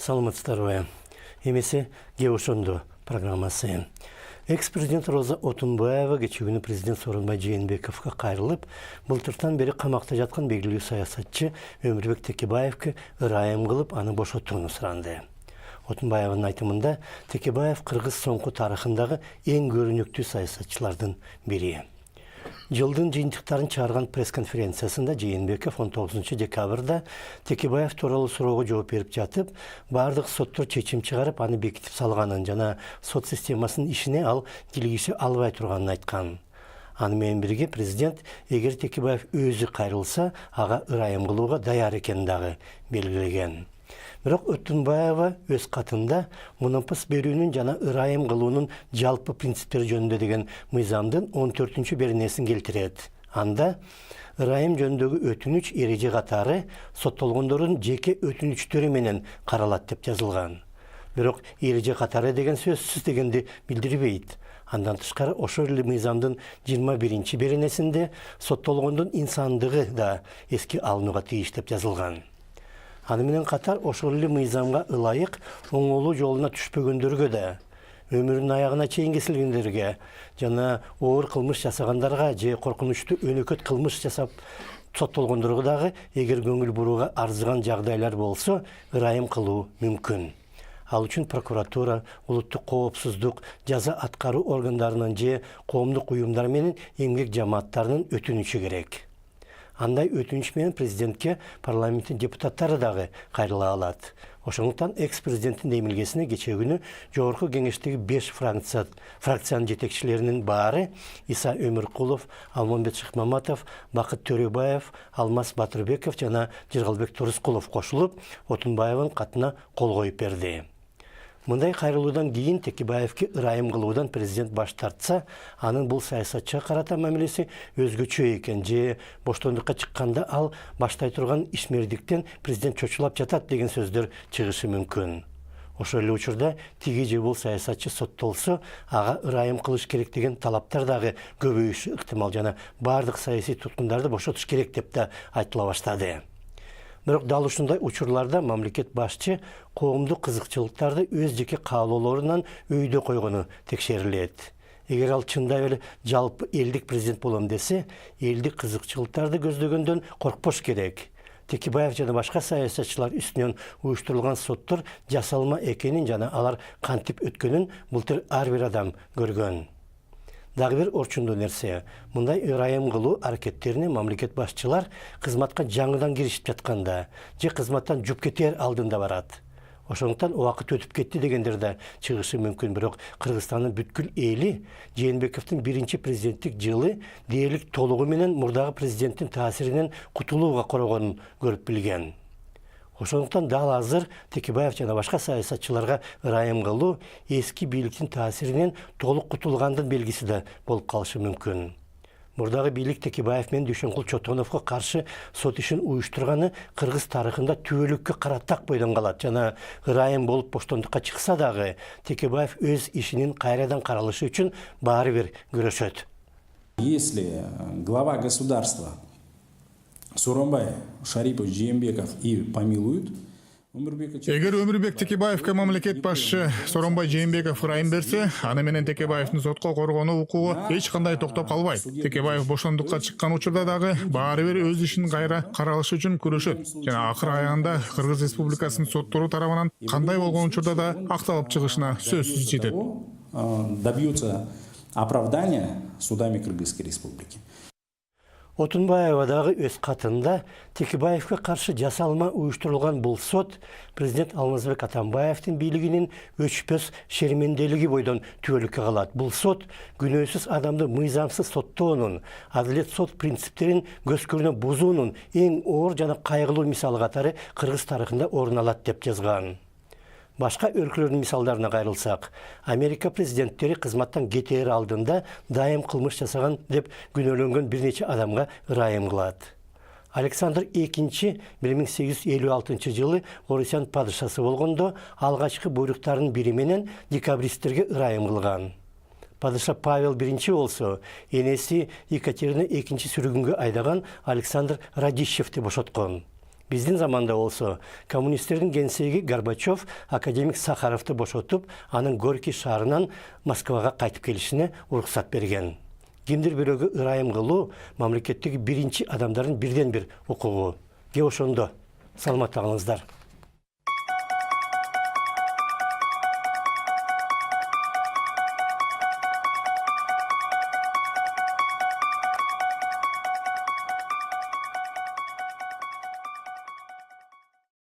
Саламатсыздарбы. Эмесе Геошондо программасы. Экс-президент Роза Отунбаева кечүүнү президент Сооронбай Жээнбековго кайрылып, былтыртан бери камакта жаткан белгилүү саясатчы Өмүрбек Текебаевге ырайым кылып, аны бошотууну суранды. Отунбаевдын айтымында, Текебаев кыргыз соңку тарыхындагы эң көрүнүктүү саясатчылардын бири. Жылдын жыйынтыктарын чыгарган пресс-конференциясында Жээнбеков 19 декабрда Текебаев тууралуу суроого жооп берип жатып, бардык соттор чечим чыгарып, аны бекитип салганын жана сот системасынын ишине ал киргише албай турганын айткан. Аны менен бирге президент, эгер Текебаев өзү кайрылса, ага ырайым кылууга даяр экенин дагы белгилеген. Бирок Отунбаева өз катында мунапас берүүнүн жана ырайым кылуунун жалпы принциптери жөнүндө деген мыйзамдын 14-чү беренесин келтирет. Анда ырайым жөнүндөгү өтүнүч эреже катары соттолгондордун жеке өтүнүчтөрү менен каралат деп жазылган. Бирок эреже катары деген сөзсүз дегенди билдирбейт. Андан тышкары ошол эле мыйзамдын 21-чи беренесинде соттолгондун инсандыгы да эске алынууга тийиш деп жазылган. Аны менен катар ошол эле мыйзамга ылайык оңолуу жолуна түшпөгөндөргө да, өмүрүнүн аягына чейин кесилгендерге жана оор кылмыш жасагандарга же коркунучтуу өнөкөт кылмыш жасап соттолгондорго дагы эгер көңүл бурууга арзыган жагдайлар болсо, ырайым кылуу мүмкүн. Ал үчүн прокуратура, улуттук коопсуздук, жаза аткаруу органдарынын же коомдук уюмдар менен эмгек жамааттарынын өтүнүчү керек. Андай өтүнүч менен президентке парламенттин депутаттары дагы кайрыла алат. Ошондуктан экс-президенттин демилгесине кечээ күнү Жогорку кеңештеги 5 фракциянын жетекчилеринин баары Иса Өмүркулов, Алмамбет Шыкмаматов, Бакыт Төрөбаев, Алмаз Батырбеков жана Жыргалбек Турускулов кошулуп, Отунбаевдын катына кол коюп берди. Мындай кайрылуудан кийин Текебаевге ырайым кылуудан президент баш тартса, анын бул саясатчыга карата мамилеси өзгөчө экен же боштондукка чыкканда ал баштай турган ишмердиктен президент чочулап жатат деген сөздөр чыгышы мүмкүн. Ошол эле учурда тиги же бул саясатчы соттолсо, ага ырайым кылыш керек деген талаптар дагы көбөйүшү ыктымал жана бардык саясий туткундарды бошотуш керек деп да айтыла баштады. Бирок дал ушундай учурларда мамлекет башчы коомдук кызыкчылыктарды өз жеке каалоолорунан өйдө койгону текшерилет. Эгер ал чындап эле жалпы элдик президент болом десе, элдик кызыкчылыктарды көздөгөндөн коркпош керек. Текебаев жана башка саясатчылар үстүнөн уюштурулган соттор жасалма экенин жана алар кантип өткөнүн былтыр ар бир адам көргөн. Дагы бир орчундуу нерсе, мындай ырайым кылуу аракеттерине мамлекет башчылар кызматка жаңыдан киришип жатканда же кызматтан жуп кетер алдында барат. Ошондуктан убакыт өтүп кетти дегендер да чыгышы мүмкүн, бирок Кыргызстандын бүткүл эли Жээнбековдун биринчи президенттик жылы дээрлик толугу менен мурдагы президенттин таасиринен кутулууга корогонун көрүп билген. Ошондуктан дал азыр Текебаев жана башка саясатчыларга ырайым кылуу эски бийликтин таасиринен толук кутулгандын белгиси да болуп калышы мүмкүн. Мурдагы бийлик Текебаев менен Дүйшөнкул Чотоновго каршы сот ишин уюштурганы кыргыз тарыхында түбөлүккө кара так бойдон калат жана ырайым болуп боштондукка чыкса дагы Текебаев өз ишинин кайрадан каралышы үчүн баары бир күрөшөт. Если глава государства Сооронбай, Шарипов, Жээнбеков и помилуют, эгер Өмүрбек Текебаевге мамлекет башчы Сооронбай Жээнбеков ырайым берсе, аны менен Текебаевдин сотко коргонуу укугу эч кандай токтоп калбайт. Текебаев бошондукка чыккан учурда дагы баары бир өз ишин кайра каралышы үчүн күрөшөт жана акыр аягында Кыргыз Республикасынын соттору тарабынан кандай болгон учурда да акталып чыгышына сөзсүз жетет. Добьются оправдания судами Кыргызской Республики. Отунбаева дагы өз катында Текебаевге каршы жасалма уюштурулган бул сот президент Алмазбек Атамбаевдин бийлигинин өчпөс шерменделиги бойдон түбөлүккө калат. Бул сот күнөөсүз адамды мыйзамсыз соттоонун, адилет сот принциптерин көз көрүнө бузуунун эң оор жана кайгылуу мисалы катары кыргыз тарыхында орун алат деп жазган. Башка өлкөлөрдүн мисалдарына кайрылсак, Америка президенттери кызматтан кетээр алдында дайым кылмыш жасаган деп күнөөлөнгөн бир нече адамга ырайым кылат. Александр II 1856 жылы Орусиян падышасы болгондо алгачкы буйруктарынын бири менен декабристтерге ырайым кылган. Падыша Павел I болсо, энеси Екатерина II сүргүнгө айдаган Александр Радищевди бошоткон. Биздин заманда болсо коммунисттердин генсеги Горбачев академик Сахаровду бошотуп, анын Горький шаарынан Москвага кайтып келишине уруксат берген. Кимдир бирөөгө ырайым кылуу мамлекеттеги биринчи адамдардын бирден бир укугу. Ошондо саламаттагыңыздар.